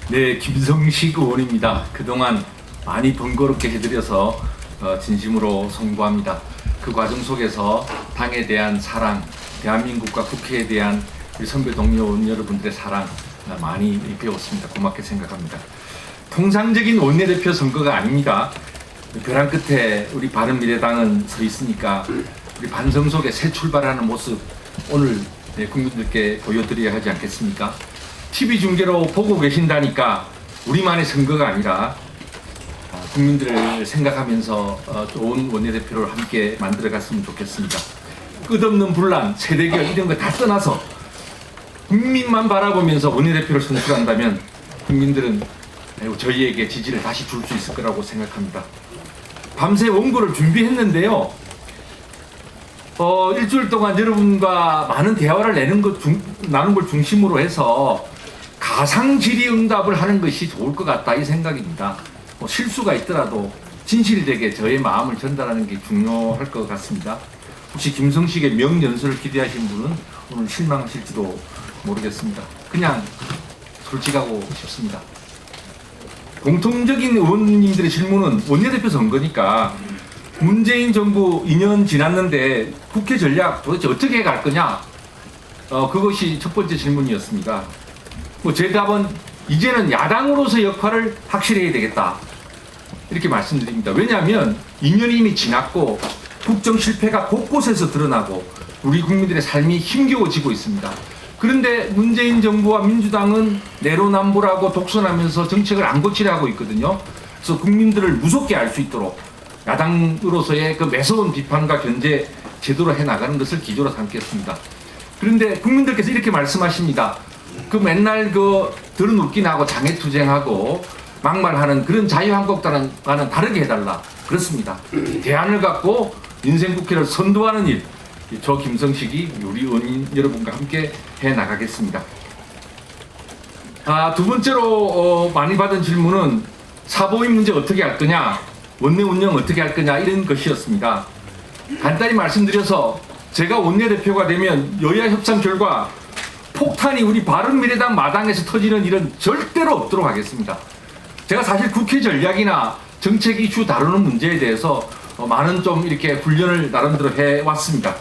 네, 김성식 의원입니다. 그동안 많이 번거롭게 해드려서 진심으로 송구합니다. 그 과정 속에서 당에 대한 사랑, 대한민국과 국회에 대한 우리 선배 동료 의원 여러분들의 사랑 많이 배웠습니다. 고맙게 생각합니다. 통상적인 원내대표 선거가 아닙니다. 벼랑 끝에 우리 바른미래당은 서 있으니까 우리 반성 속에 새 출발하는 모습 오늘 국민들께 보여드려야 하지 않겠습니까? TV 중계로 보고 계신다니까 우리만의 선거가 아니라 국민들을 생각하면서 좋은 원내대표를 함께 만들어갔으면 좋겠습니다. 끝없는 분란, 세대결 이런 거 다 떠나서 국민만 바라보면서 원내대표를 선출한다면 국민들은 저희에게 지지를 다시 줄 수 있을 거라고 생각합니다. 밤새 원고를 준비했는데요. 일주일 동안 여러분과 많은 대화를 나눈 걸 중심으로 해서 가상 질의응답을 하는 것이 좋을 것 같다 이 생각입니다. 실수가 있더라도 진실되게 저의 마음을 전달하는 게 중요할 것 같습니다. 혹시 김성식의 명연설을 기대하신 분은 오늘 실망하실지도 모르겠습니다. 그냥 솔직하고 싶습니다. 공통적인 의원님들의 질문은 원내대표 선거니까 문재인 정부 2년 지났는데 국회 전략 도대체 어떻게 갈 거냐? 그것이 첫 번째 질문이었습니다. 제 답은 이제는 야당으로서 역할을 확실히 해야 되겠다. 이렇게 말씀드립니다. 왜냐하면 2년이 이미 지났고 국정 실패가 곳곳에서 드러나고 우리 국민들의 삶이 힘겨워지고 있습니다. 그런데 문재인 정부와 민주당은 내로남불하고 독선하면서 정책을 안 고치려 하고 있거든요. 그래서 국민들을 무섭게 알 수 있도록 야당으로서의 그 매서운 비판과 견제 제대로 해나가는 것을 기조로 삼겠습니다. 그런데 국민들께서 이렇게 말씀하십니다. 맨날 들은 웃기나하고 장애투쟁하고 막말하는 그런 자유한국당과는 다르게 해달라. 그렇습니다. 대안을 갖고 인생국회를 선도하는 일, 저 김성식이 우리 의원 여러분과 함께 해나가겠습니다. 두 번째로 많이 받은 질문은 사보임 문제 어떻게 할 거냐, 원내 운영 어떻게 할 거냐 이런 것이었습니다. 간단히 말씀드려서 제가 원내대표가 되면 여야 협상 결과 폭탄이 우리 바른미래당 마당에서 터지는 일은 절대로 없도록 하겠습니다. 제가 사실 국회 전략이나 정책 이슈 다루는 문제에 대해서 많은 좀 이렇게 훈련을 나름대로 해왔습니다.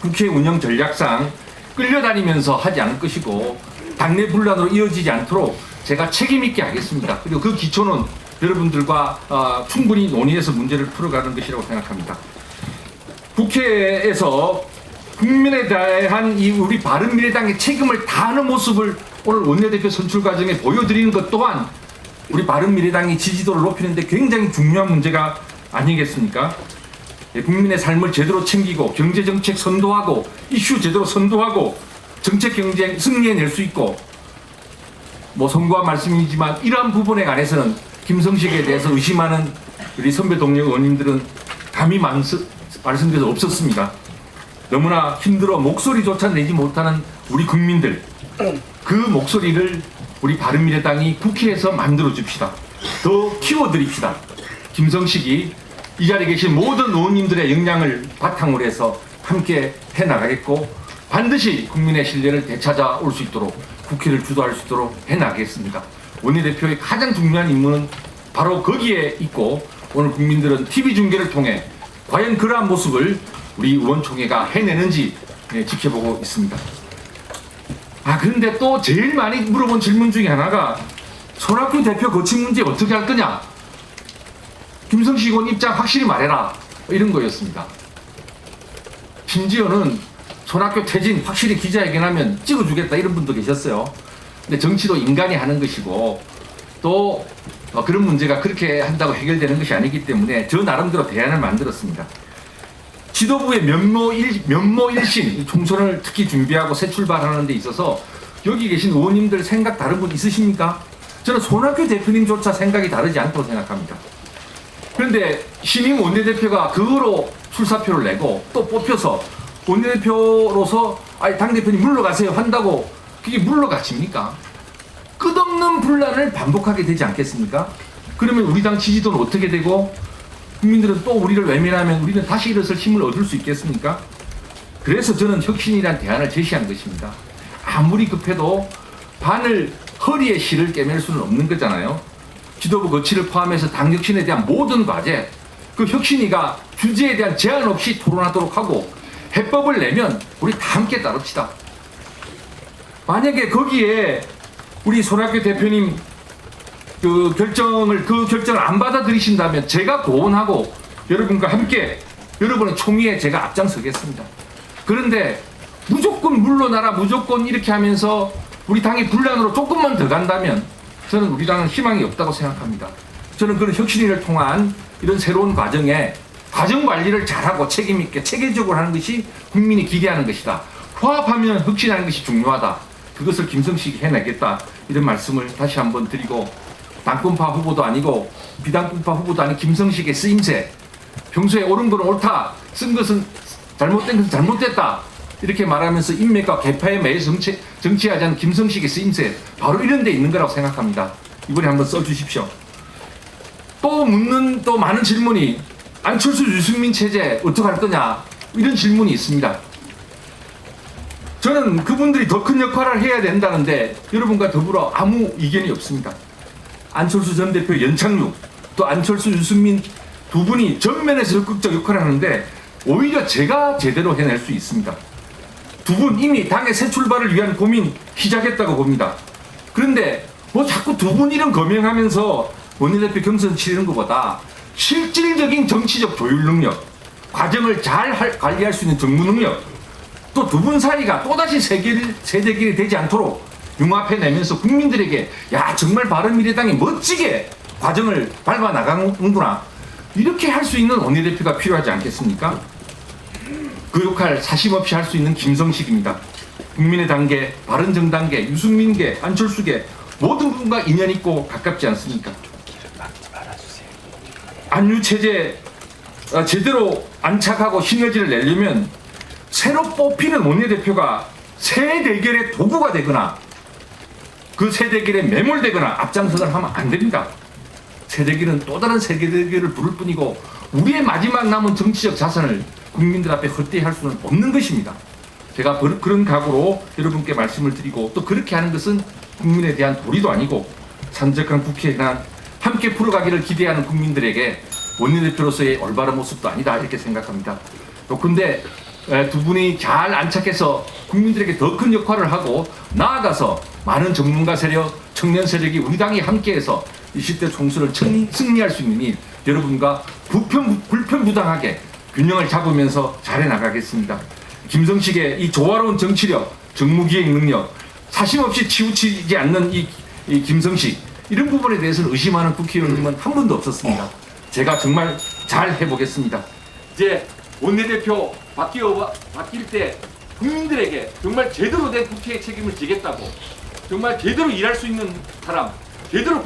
국회 운영 전략상 끌려다니면서 하지 않을 것이고 당내 분란으로 이어지지 않도록 제가 책임 있게 하겠습니다. 그리고 그 기초는 여러분들과 충분히 논의해서 문제를 풀어가는 것이라고 생각합니다. 국회에서 국민에 대한 이 우리 바른미래당의 책임을 다하는 모습을 오늘 원내대표 선출 과정에 보여드리는 것 또한 우리 바른미래당이 지지도를 높이는 데 굉장히 중요한 문제가 아니겠습니까? 국민의 삶을 제대로 챙기고 경제정책 선도하고 이슈 제대로 선도하고 정책 경쟁 승리해낼 수 있고 선거한 말씀이지만 이러한 부분에 관해서는 김성식에 대해서 의심하는 우리 선배 동료 의원님들은 감히 말씀드려서 없었습니다. 너무나 힘들어 목소리조차 내지 못하는 우리 국민들, 그 목소리를 우리 바른미래당이 국회에서 만들어 줍시다. 더 키워드립시다. 김성식이 이 자리에 계신 모든 의원님들의 역량을 바탕으로 해서 함께 해나가겠고 반드시 국민의 신뢰를 되찾아올 수 있도록 국회를 주도할 수 있도록 해나가겠습니다. 원내대표의 가장 중요한 임무는 바로 거기에 있고 오늘 국민들은 TV 중계를 통해 과연 그러한 모습을 우리 의원총회가 해내는지 지켜보고 있습니다. 그런데 또 제일 많이 물어본 질문 중에 하나가 손학규 대표 거취 문제 어떻게 할 거냐? 김성식 의원 입장 확실히 말해라. 이런 거였습니다. 심지어는 손학규 퇴진 확실히 기자회견하면 찍어주겠다 이런 분도 계셨어요. 근데 정치도 인간이 하는 것이고 또 그런 문제가 그렇게 한다고 해결되는 것이 아니기 때문에 저 나름대로 대안을 만들었습니다. 지도부의 면모일신 총선을 특히 준비하고 새 출발하는 데 있어서 여기 계신 의원님들 생각 다른 분 있으십니까? 저는 손학규 대표님조차 생각이 다르지 않다고 생각합니다. 그런데 신임 원내대표가 그거로 출사표를 내고 또 뽑혀서 원내대표로서 당대표님 물러가세요 한다고 그게 물러가십니까? 끝없는 분란을 반복하게 되지 않겠습니까? 그러면 우리 당 지지도는 어떻게 되고 국민들은 또 우리를 외면하면 우리는 다시 일어설 힘을 얻을 수 있겠습니까? 그래서 저는 혁신이란 대안을 제시한 것입니다. 아무리 급해도 반을 허리에 실을 깨맬 수는 없는 거잖아요. 지도부 거치를 포함해서 당 혁신에 대한 모든 과제, 그 혁신위가 주제에 대한 제한 없이 토론하도록 하고 해법을 내면 우리 다 함께 따릅시다. 만약에 거기에 우리 손학규 대표님 그 결정을 안 받아들이신다면 제가 고언하고 여러분과 함께 여러분의 총의에 제가 앞장서겠습니다. 그런데 무조건 물러나라, 무조건 이렇게 하면서 우리 당이 분란으로 조금만 더 간다면 저는 우리 당은 희망이 없다고 생각합니다. 저는 그런 혁신위를 통한 이런 새로운 과정에 과정 관리를 잘하고 책임있게 체계적으로 하는 것이 국민이 기대하는 것이다. 화합하면 혁신하는 것이 중요하다. 그것을 김성식이 해내겠다. 이런 말씀을 다시 한번 드리고, 당권파 후보도 아니고 비당권파 후보도 아닌 김성식의 쓰임새, 평소에 옳은 건 옳다, 쓴 것은 잘못된 것은 잘못됐다, 이렇게 말하면서 인맥과 계파에 매여서 정치하지 않은 김성식의 쓰임새, 바로 이런 데 있는 거라고 생각합니다. 이번에 한번 써주십시오. 또 많은 질문이, 안철수 유승민 체제 어떻게 할 거냐, 이런 질문이 있습니다. 저는 그분들이 더 큰 역할을 해야 된다는데 여러분과 더불어 아무 이견이 없습니다. 안철수 전 대표 연착륙, 또 안철수 유승민 두 분이 전면에서 적극적 역할을 하는데 오히려 제가 제대로 해낼 수 있습니다. 두 분 이미 당의 새 출발을 위한 고민 시작했다고 봅니다. 그런데 뭐 자꾸 두 분 이름 거명하면서 원내대표 경선 치르는 것보다 실질적인 정치적 조율 능력, 과정을 잘 관리할 수 있는 정무 능력, 또 두 분 사이가 또다시 세대결이 되지 않도록 융합해내면서 국민들에게 야 정말 바른미래당이 멋지게 과정을 밟아 나가는구나, 이렇게 할 수 있는 원내대표가 필요하지 않겠습니까? 그 역할 사심없이 할 수 있는 김성식입니다. 국민의 단계, 바른정당계, 유승민계, 안철수계 모든 분과 인연 있고 가깝지 않습니까? 안유체제 제대로 안착하고 시너지를 내려면 새로 뽑히는 원내대표가 새 대결의 도구가 되거나 그 새 대결에 매몰되거나 앞장서거나 하면 안 됩니다. 새 대결은 또 다른 세계 대결을 부를 뿐이고 우리의 마지막 남은 정치적 자산을 국민들 앞에 헛되이 할 수는 없는 것입니다. 제가 그런 각오로 여러분께 말씀을 드리고, 또 그렇게 하는 것은 국민에 대한 도리도 아니고 산적한 국회에 함께 풀어가기를 기대하는 국민들에게 원내대표로서의 올바른 모습도 아니다, 이렇게 생각합니다. 근데 두 분이 잘 안착해서 국민들에게 더 큰 역할을 하고 나아가서 많은 전문가 세력, 청년 세력이 우리 당이 함께해서 20대 총선을 승리할 수 있는 일, 여러분과 불편부당하게 균형을 잡으면서 잘해 나가겠습니다. 김성식의 이 조화로운 정치력, 정무기획 능력, 사심없이 치우치지 않는 이 김성식, 이런 부분에 대해서는 의심하는 국회의원님은 한 분도 없었습니다. 제가 정말 잘 해보겠습니다. 이제 원내대표 바뀔 때 국민들에게 정말 제대로 된 국회의 책임을 지겠다고, 정말 제대로 일할 수 있는 사람, 제대로